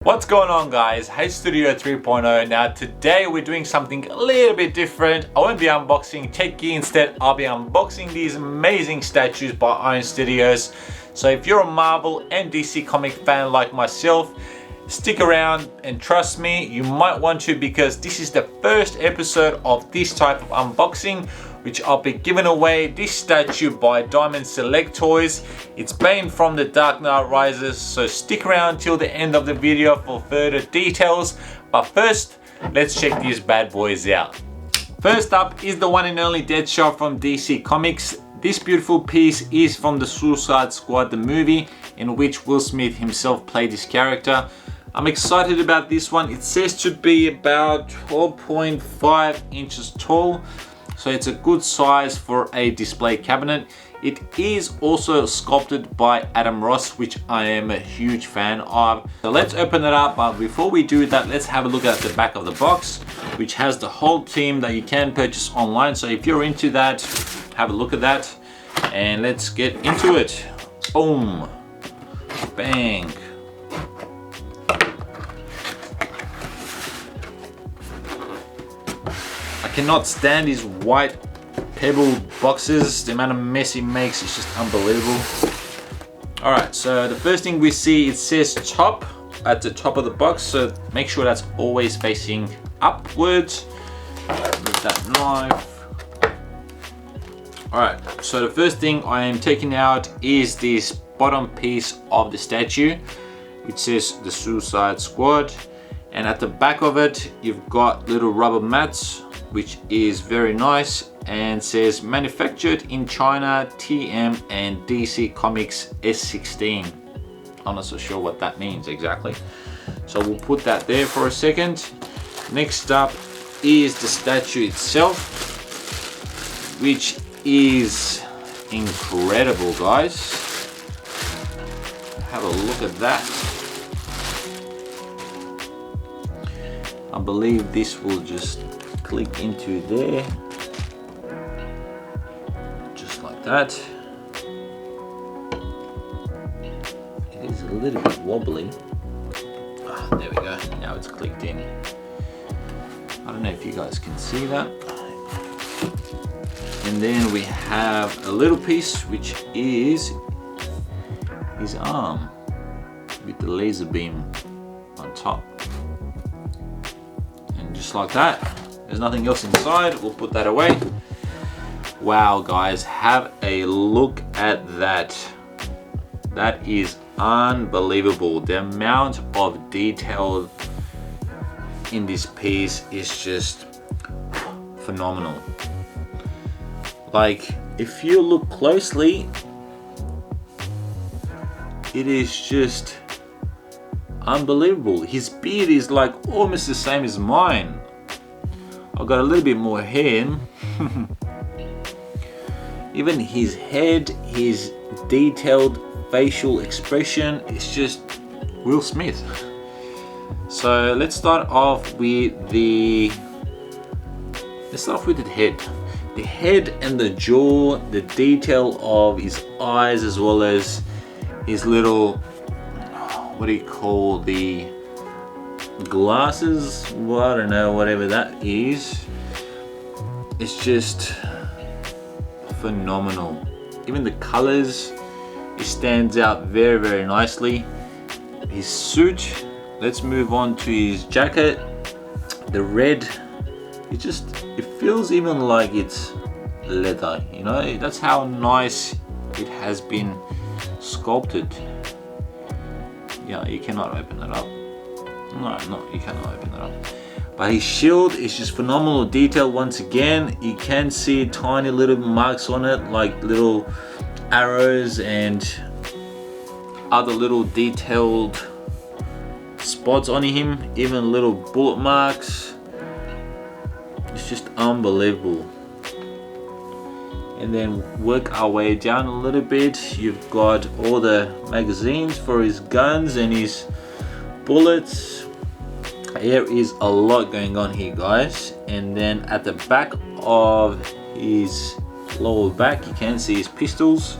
What's going on, guys? Hey Studio 3.0. Now today we're doing something a little bit different. I won't be unboxing Techie, instead I'll be unboxing these amazing statues by Iron Studios. So if you're a Marvel and DC comic fan like myself, stick around and trust me, you might want to, because this is the first episode of this type of unboxing, which I'll be giving away this statue by Diamond Select Toys. It's been from the Dark Knight Rises, so stick around till the end of the video for further details. But first, let's check these bad boys out. First up is the one and only Deadshot from DC Comics. This beautiful piece is from the Suicide Squad, the movie, in which Will Smith himself played this character. I'm excited about this one. It says to be about 12.5 inches tall. So it's a good size for a display cabinet. It is also sculpted by Adam Ross, which I am a huge fan of. So let's open it up, but before we do that, let's have a look at the back of the box, which has the whole team that you can purchase online. So if you're into that, have a look at that, and let's get into it. Boom, bang. I cannot stand these white pebble boxes. The amount of mess it makes is just unbelievable. Alright, so the first thing we see, it says top at the top of the box, so make sure that's always facing upwards. With that knife. Alright, so the first thing I am taking out is this bottom piece of the statue, which says the Suicide Squad. And at the back of it, you've got little rubber mats, which is very nice, and says manufactured in China, TM and DC Comics S16. I'm not so sure what that means exactly. So we'll put that there for a second. Next up is the statue itself, which is incredible, guys. Have a look at that. I believe this will just click into there, just like that. It is a little bit wobbly. There we go, now it's clicked in. I don't know if you guys can see that. And then we have a little piece, which is his arm with the laser beam on top. And just like that. There's nothing else inside, we'll put that away. Wow, guys, have a look at that. That is unbelievable. The amount of detail in this piece is just phenomenal. Like, if you look closely, it is just unbelievable. His beard is like almost the same as mine. I've got a little bit more hair. Even his head, his detailed facial expression, it's just Will Smith. So let's start off with the head. The head and the jaw, the detail of his eyes, as well as his little, what do you call the glasses? Well, I don't know, whatever that is. It's just phenomenal. Even the colors, it stands out very, very nicely. His suit, let's move on to his jacket. The red, it feels even like it's leather, you know, that's how nice it has been sculpted. Yeah, you cannot open it up. No, you cannot open it up. But his shield is just phenomenal detail. Once again, you can see tiny little marks on it, like little arrows and other little detailed spots on him, even little bullet marks. It's just unbelievable. And then work our way down a little bit. You've got all the magazines for his guns and his bullets. There is a lot going on here, guys. And then at the back of his lower back, you can see his pistols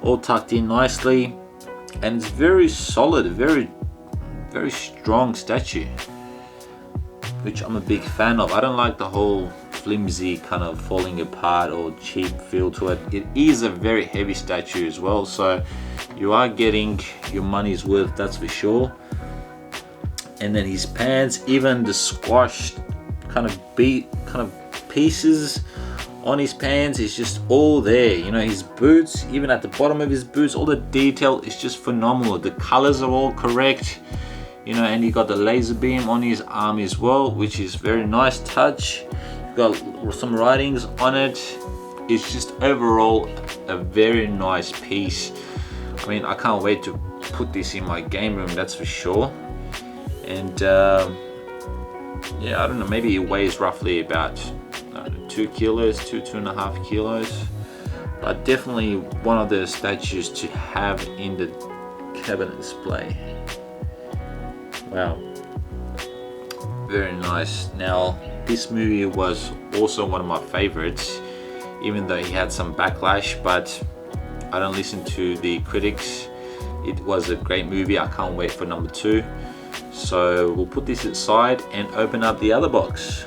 all tucked in nicely, and it's very solid, very very strong statue, which I'm a big fan of. I don't like the whole flimsy kind of falling apart or cheap feel to it. It is a very heavy statue as well, so you are getting your money's worth, that's for sure. And then his pants, even the squashed kind of pieces on his pants is just all there. You know, his boots, even at the bottom of his boots, all the detail is just phenomenal. The colors are all correct, you know, and he got the laser beam on his arm as well, which is very nice touch. Got some writings on it. It's just overall a very nice piece. I mean, I can't wait to put this in my game room, that's for sure. And yeah, I don't know, maybe it weighs roughly about 2 kilos, 2.5 kilos, but definitely one of the statues to have in the cabinet display. Wow, very nice. Now, this movie was also one of my favorites, even though he had some backlash, but I don't listen to the critics. It was a great movie. I can't wait for number 2. So we'll put this aside and open up the other box.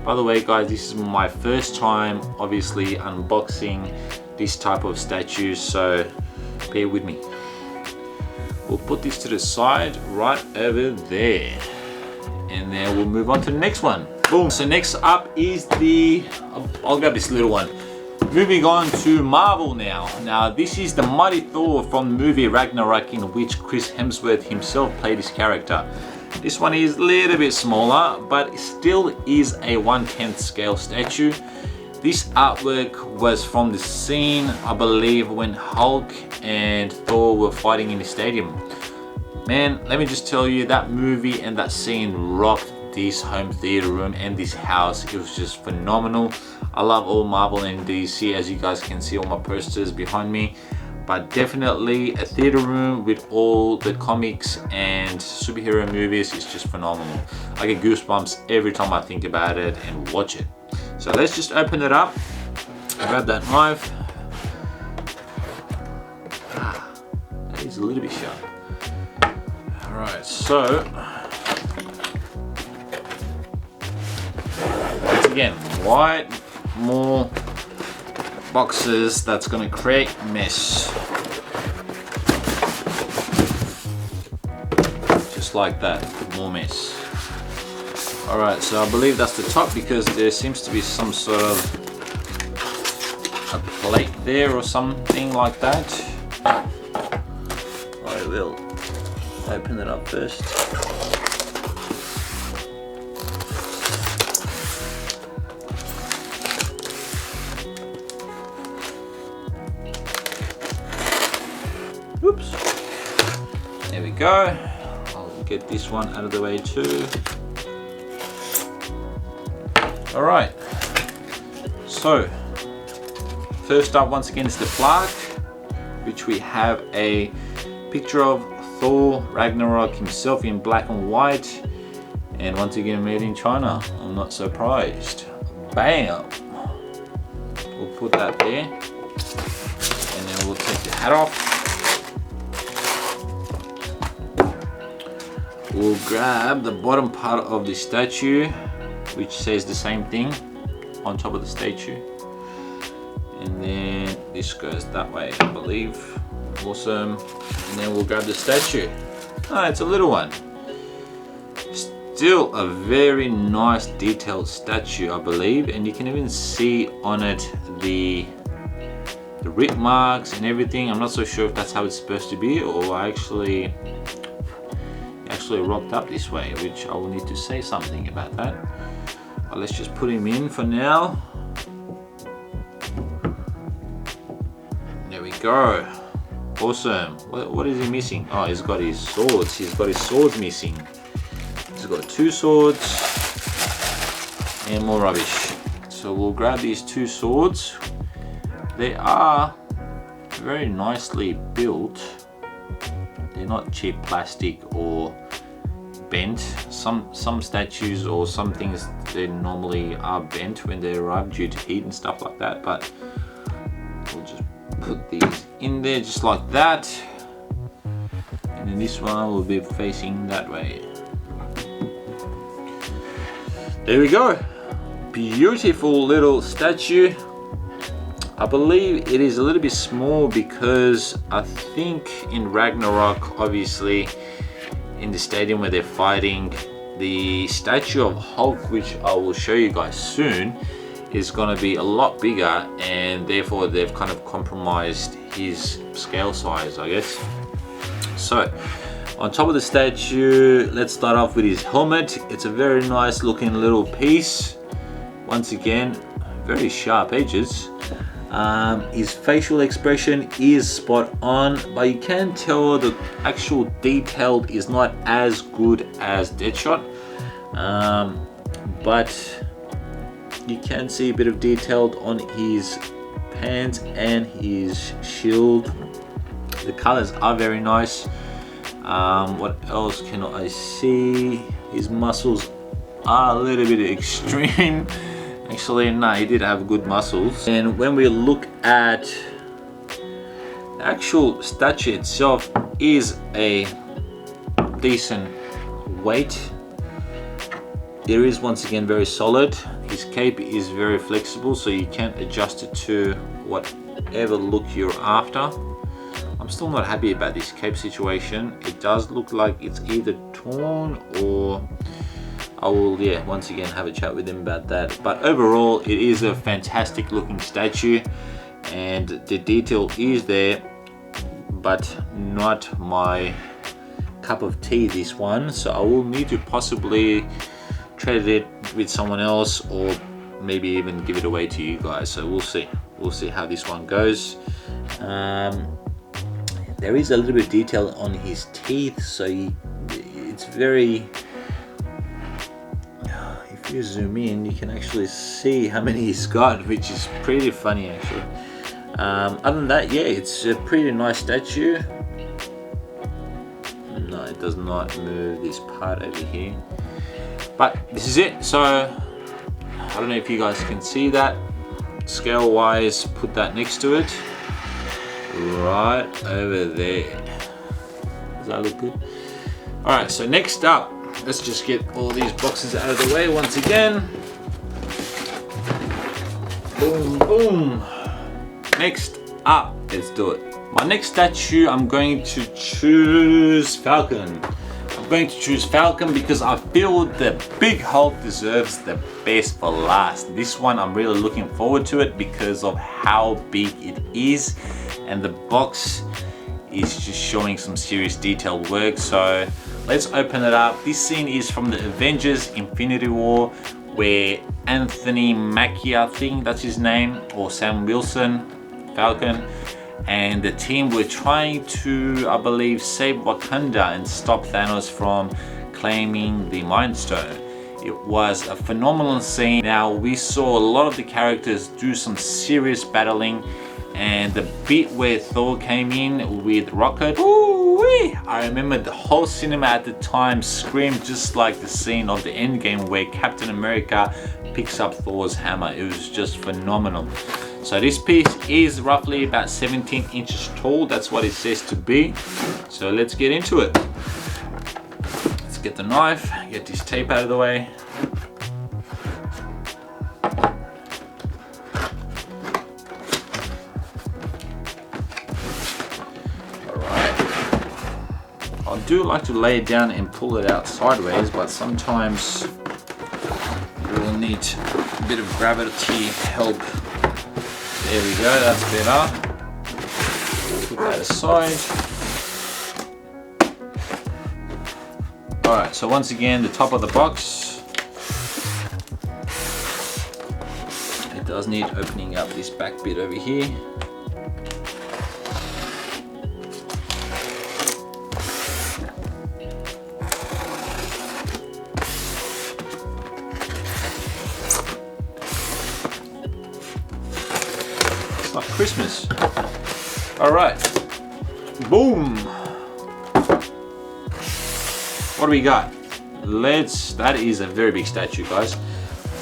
By the way, guys, this is my first time obviously unboxing this type of statue, so bear with me. We'll put this to the side right over there, and then we'll move on to the next one. Boom. So next up is I'll grab this little one. Moving on to Marvel now. Now this is the mighty Thor from the movie Ragnarok, in which Chris Hemsworth himself played his character. This one is a little bit smaller, but it still is a 1/10 scale statue. This artwork was from the scene, I believe, when Hulk and Thor were fighting in the stadium. Man, let me just tell you, that movie and that scene rocked this home theater room and this house. It was just phenomenal. I love all Marvel and DC, as you guys can see all my posters behind me. But definitely a theater room with all the comics and superhero movies is just phenomenal. I get goosebumps every time I think about it and watch it. So let's just open it up. Grab that knife. That is a little bit sharp. Alright, so once again, white, more boxes, that's gonna create mess. Just like that, more mess. Alright, so I believe that's the top, because there seems to be some sort of a plate there or something like that. I will open it up first. Oops. There we go. I'll get this one out of the way too. Alright. So, first up once again is the plaque, which we have a picture of Thor Ragnarok himself in black and white. And once again made in China. I'm not surprised. Bam! We'll put that there. And then we'll take the hat off. We'll grab the bottom part of the statue, which says the same thing on top of the statue. And then this goes that way, I believe. Awesome. And then we'll grab the statue. Ah, it's a little one. Still a very nice detailed statue, I believe. And you can even see on it the rip marks and everything. I'm not so sure if that's how it's supposed to be, or I actually rocked up this way, which I will need to say something about that. But let's just put him in for now. There we go. Awesome. What is he missing? Oh, he's got his swords. He's got his swords missing. He's got 2 swords and more rubbish. So we'll grab these 2 swords. They are very nicely built. They're not cheap plastic or bent. Some statues or some things, they normally are bent when they arrive due to heat and stuff like that, but we'll just put these in there just like that. And and this one will be facing that way. There we go. Beautiful little statue. I believe it is a little bit small because I think in Ragnarok, obviously in the stadium where they're fighting, the statue of Hulk, which I will show you guys soon, is going to be a lot bigger, and therefore they've kind of compromised his scale size, I guess. So on top of the statue, let's start off with his helmet. It's a very nice looking little piece. Once again, very sharp edges. His facial expression is spot on, but you can tell the actual detail is not as good as Deadshot, but you can see a bit of detail on his pants and his shield. The colors are very nice. What else can I see? His muscles are a little bit extreme. Actually, no, he did have good muscles. And when we look at the actual statue itself, is a decent weight. It is once again very solid. His cape is very flexible, so you can adjust it to whatever look you're after. I'm still not happy about this cape situation. It does look like it's either torn, or I will, once again have a chat with him about that. But overall, it is a fantastic looking statue, and the detail is there, but not my cup of tea, this one. So I will need to possibly trade it with someone else, or maybe even give it away to you guys. So we'll see how this one goes. There is a little bit of detail on his teeth, so it's very, if you zoom in, you can actually see how many he's got, which is pretty funny actually. Other than that, yeah, it's a pretty nice statue. No, it does not move this part over here, but this is it. So I don't know if you guys can see that scale wise. Put that next to it, right over there. Does that look good? All right, so next up, let's just get all these boxes out of the way once again. Boom, boom. Next up, let's do it. My next statue, I'm going to choose Falcon. I'm going to choose Falcon because I feel the big Hulk deserves the best for last. This one, I'm really looking forward to it because of how big it is, and the box is just showing some serious detailed work. So let's open it up. This scene is from the Avengers Infinity War, where Anthony Mackie, I think that's his name, or Sam Wilson, Falcon, and the team were trying to, I believe, save Wakanda and stop Thanos from claiming the Mind Stone. It was a phenomenal scene. Now, we saw a lot of the characters do some serious battling, and the bit where Thor came in with Rocket, ooh-wee! I remember the whole cinema at the time screamed just like the scene of the Endgame where Captain America picks up Thor's hammer. It was just phenomenal. So this piece is roughly about 17 inches tall. That's what it says to be. So let's get into it. Let's get the knife, get this tape out of the way. I do like to lay it down and pull it out sideways, but sometimes we'll need a bit of gravity help. There we go, that's better. Put that aside. Alright, so once again, the top of the box. It does need opening up this back bit over here. Like Christmas. All right, boom. What do we got? That is a very big statue, guys.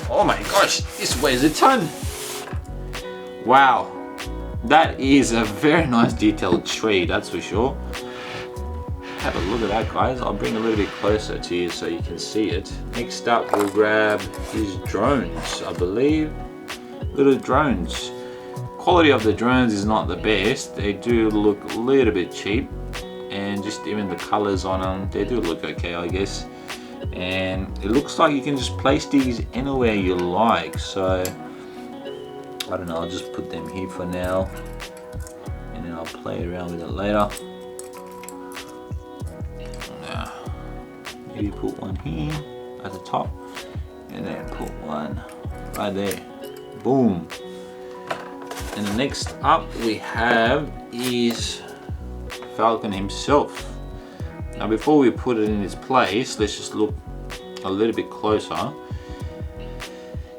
Oh my gosh, this weighs a ton. Wow, that is a very nice detailed tree, that's for sure. have a look at that, guys. I'll bring a little bit closer to you so you can see it. Next up, we'll grab his drones, I believe. Little drones. Quality of the drones is not the best. They do look a little bit cheap, and just even the colors on them, they do look okay, I guess. And it looks like you can just place these anywhere you like. So I don't know, I'll just put them here for now, and then I'll play around with it later. Maybe put one here at the top, and then put one right there. Boom. And the next up we have is Falcon himself. Now before we put it in its place, let's just look a little bit closer.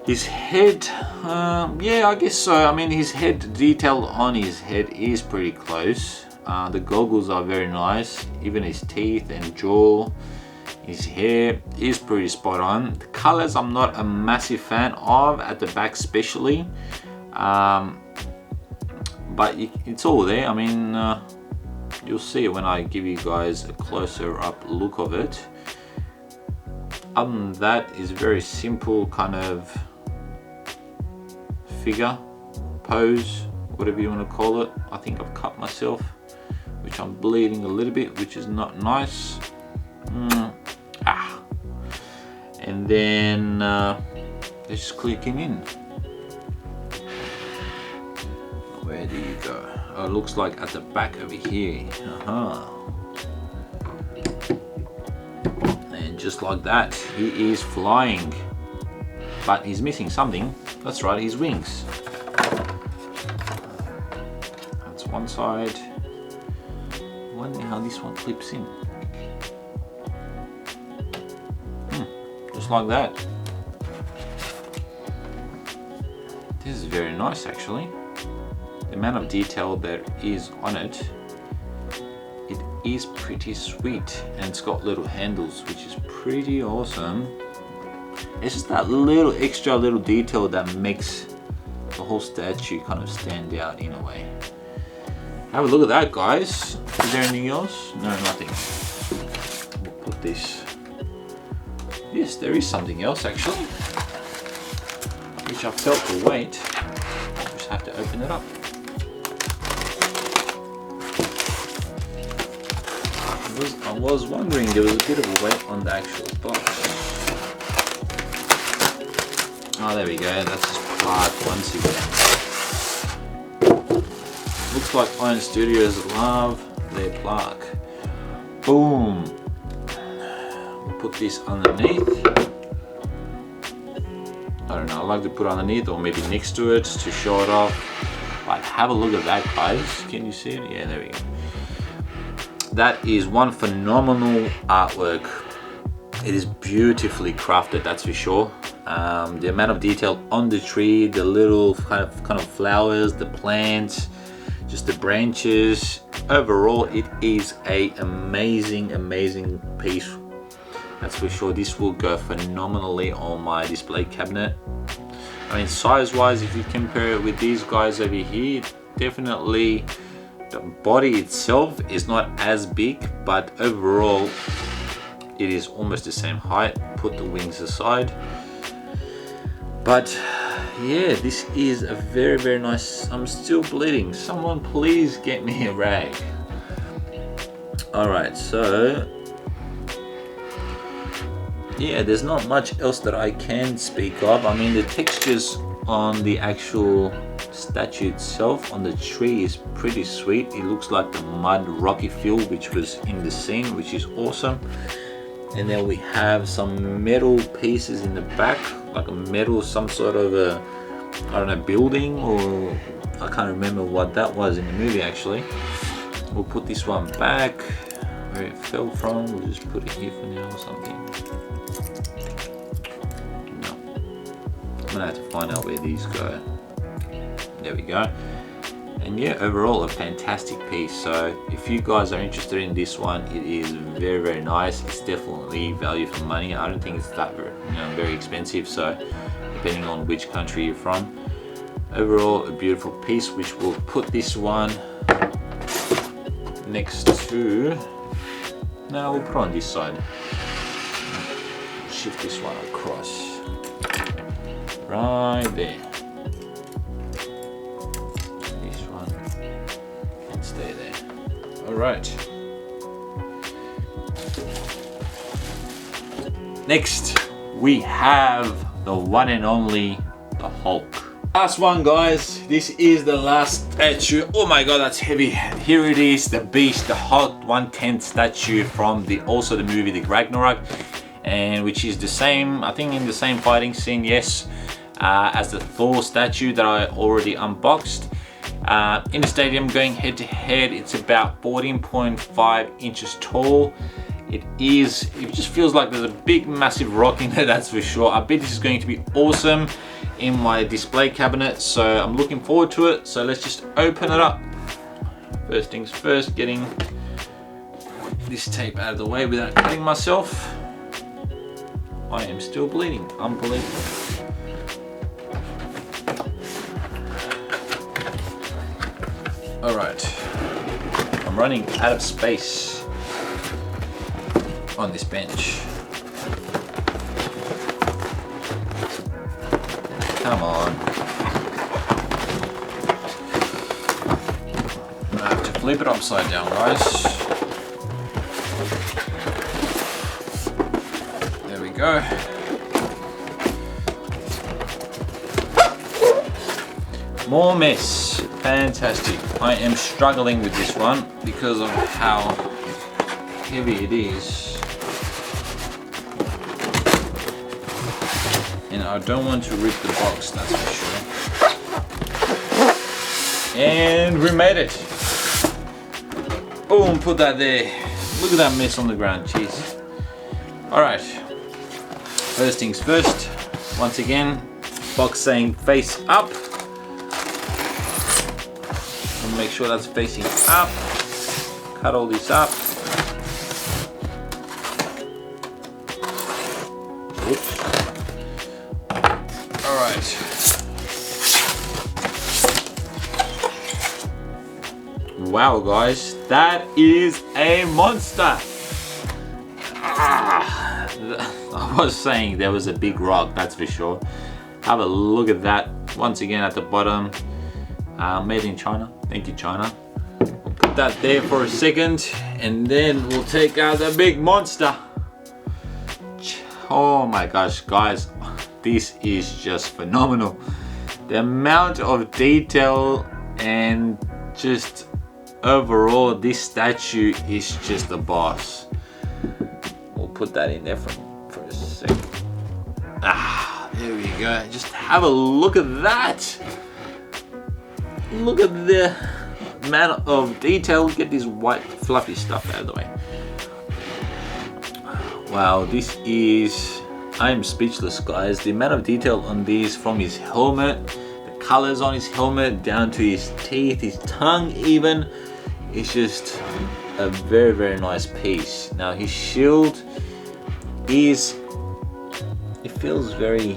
His head, yeah, I guess so. I mean, his head detail on his head is pretty close. The goggles are very nice. Even his teeth and jaw. His hair is pretty spot on. The colors I'm not a massive fan of, at the back especially. But it's all there. I mean, you'll see it when I give you guys a closer up look of it. Other than that, is very simple kind of figure, pose, whatever you want to call it. I think I've cut myself, which I'm bleeding a little bit, which is not nice. And then let's just click him in. Where do you go? Oh, it looks like at the back over here. And just like that, he is flying. But he's missing something. That's right, his wings. That's one side. I wonder how this one clips in. Just like that. This is very nice actually. The amount of detail that is on it, it is pretty sweet, and it's got little handles, which is pretty awesome. It's just that little extra little detail that makes the whole statue kind of stand out in a way. Have a look at that, guys. Is there anything else? No, nothing. We'll put this. Yes, there is something else actually, which I felt the weight. I just have to open it up. I was wondering, there was a bit of a weight on the actual box. Oh, there we go. That's just plaque once again. Looks like Iron Studios love their plaque. Boom. Put this underneath. I don't know, I like to put underneath or maybe next to it to show it off. But have a look at that, guys. Can you see it? Yeah, there we go. That is one phenomenal artwork. It is beautifully crafted, that's for sure. The amount of detail on the tree, the little kind of flowers, the plants, just the branches. Overall, it is a amazing piece. That's for sure. This will go phenomenally on my display cabinet. I mean, size wise, if you compare it with these guys over here, definitely the body itself is not as big, but overall it is almost the same height. Put the wings aside. But yeah, this is a very nice. I'm still bleeding. Someone please get me a rag. Alright, so yeah, there's not much else that I can speak of. I mean, the textures on the actual statue itself, on the tree, is pretty sweet. It looks like the mud rocky feel which was in the scene, which is awesome. And then we have some metal pieces in the back, like a metal, some sort of a, I don't know, building, or I can't remember what that was in the movie actually. We'll put this one back where it fell from. We'll just put it here for now or something. I'm gonna have to find out where these go. There we go. And yeah, overall a fantastic piece. So if you guys are interested in this one, it is very nice. It's definitely value for money. I don't think it's that very expensive, so depending on which country you're from. Overall a beautiful piece, which we'll put this one next to Now we'll put on this side. Shift this one across. Right there. This one can stay there. Alright. Next, we have the one and only, the Hulk. Last one, guys. This is the last statue. Oh my god, that's heavy. Here it is, the Beast, the Hulk 1/10 statue from the movie the Ragnarok, and which is the same, I think, in the same fighting scene, yes, as the Thor statue that I already unboxed. In the stadium, going head to head, it's about 14.5 inches tall. It just feels like there's a big massive rock in there, that's for sure. I bet this is going to be awesome in my display cabinet, so I'm looking forward to it. So let's just open it up. First things first, getting this tape out of the way without cutting myself. I am still bleeding, unbelievable. Alright, I'm running out of space on this bench. Come on. I have to flip it upside down, guys. There we go. More mess. Fantastic. I am struggling with this one because of how heavy it is. And I don't want to rip the box, that's for sure. And we made it. Boom, put that there. Look at that mess on the ground, jeez. Alright. First things first. Once again, box saying face up. And make sure that's facing up. Cut all this up. Oops. Alright. Wow, guys, that is a monster. I was saying there was a big rock, that's for sure. Have a look at that. Once again at the bottom. Made in China. Thank you, China. We'll put that there for a second, and then we'll take out the big monster. Oh my gosh, guys, this is just phenomenal. The amount of detail and just overall, this statue is just a boss. We'll put that in there for a second. There we go. Just have a look at that. Look at the amount of detail. Get this white fluffy stuff out of the way. Wow, this is... I'm speechless, guys. The amount of detail on these, from his helmet, the colors on his helmet, down to his teeth, his tongue even. It's just a very, very nice piece. Now his shield is... it feels a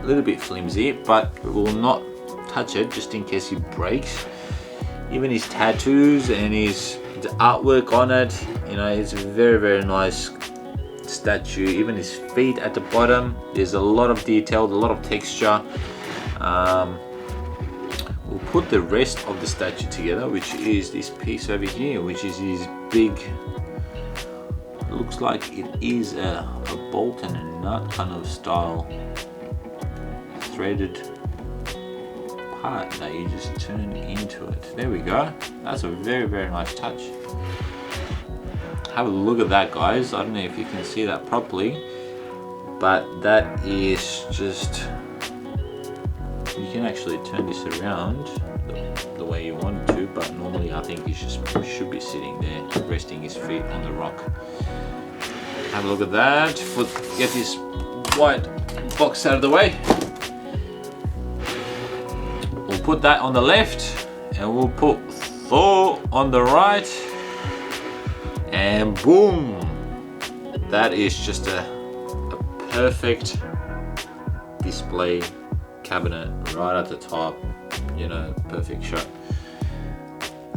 little bit flimsy, but we will not touch it just in case it breaks. Even his tattoos and the artwork on it, you know, it's a very, very nice statue. Even his feet at the bottom, there's a lot of detail, a lot of texture. We'll put the rest of the statue together, which is this piece over here, which is his big, looks like it is a bolt and a nut kind of style threaded part that you just turn into it. There we go. That's a very, very nice touch. Have a look at that, guys. I don't know if you can see that properly, but that is just... you can actually turn this around the way you want to, but normally I think he should be sitting there, resting his feet on the rock. Have a look at that. Get this white box out of the way. We'll put that on the left, and we'll put Thor on the right, and boom! That is just a perfect display cabinet right at the top. You know, perfect shot.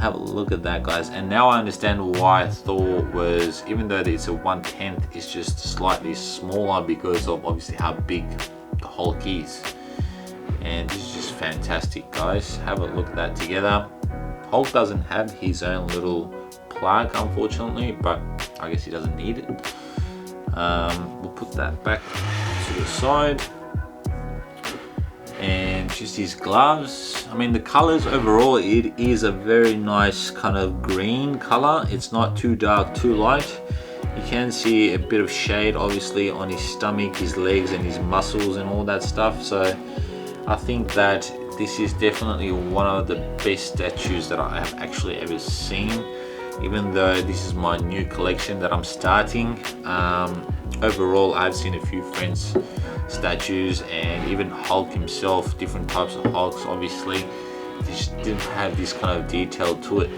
have a look at that, guys. And now I understand why Thor was, even though it's a 1/10, it's just slightly smaller because of obviously how big the Hulk is. And this is just fantastic, guys. Have a look at that together. Hulk doesn't have his own little plug, unfortunately, but I guess he doesn't need it. We'll put that back to the side. And just his gloves. I mean, the colors overall, it is a very nice kind of green color. It's not too dark, too light. You can see a bit of shade obviously on his stomach, his legs and his muscles and all that stuff. So I think that this is definitely one of the best statues that I have actually ever seen, even though this is my new collection that I'm starting. Overall, I've seen a few friends' statues and even Hulk himself, different types of Hulks obviously. They just didn't have this kind of detail to it.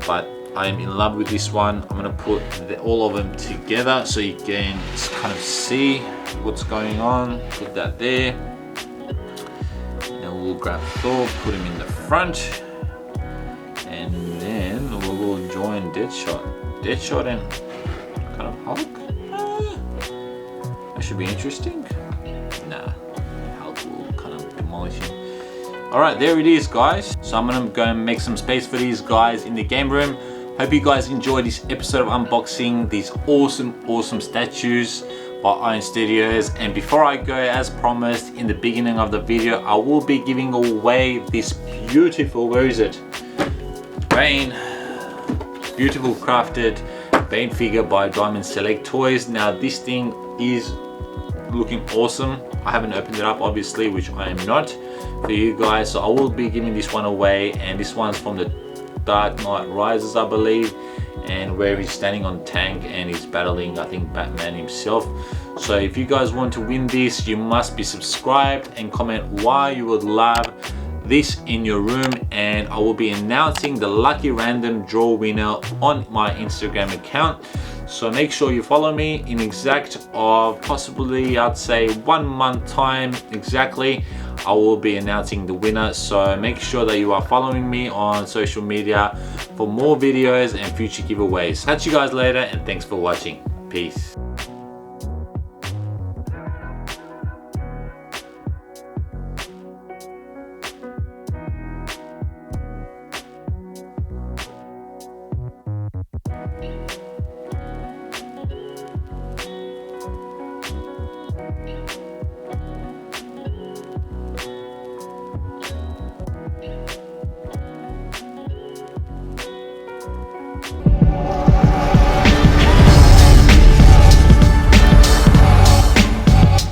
But I am in love with this one. I'm gonna put all of them together so you can just kind of see what's going on. Put that there. Then we'll grab Thor, put him in the front. And then we'll join Deadshot. Deadshot and kind of Hulk. That should be interesting. Nah, Hulk will kind of demolish him. Alright, there it is, guys. So I'm gonna go and make some space for these guys in the game room. Hope you guys enjoyed this episode of unboxing these awesome statues by Iron Studios. And before I go, as promised in the beginning of the video, I will be giving away this beautiful, where is it? Bane, beautiful crafted Bane figure by Diamond Select Toys. Now this thing is looking awesome. I haven't opened it up obviously, which I am not, for you guys, so I will be giving this one away. And this one's from the Dark Knight Rises, I believe, and where he's standing on tank and he's battling, I think, Batman himself. So if you guys want to win this, you must be subscribed and comment why you would love this in your room, and I will be announcing the lucky random draw winner on my Instagram account. So make sure you follow me in exact of possibly, I'd say, 1 month time exactly. I will be announcing the winner, so make sure that you are following me on social media for more videos and future giveaways. Catch you guys later, and thanks for watching. Peace.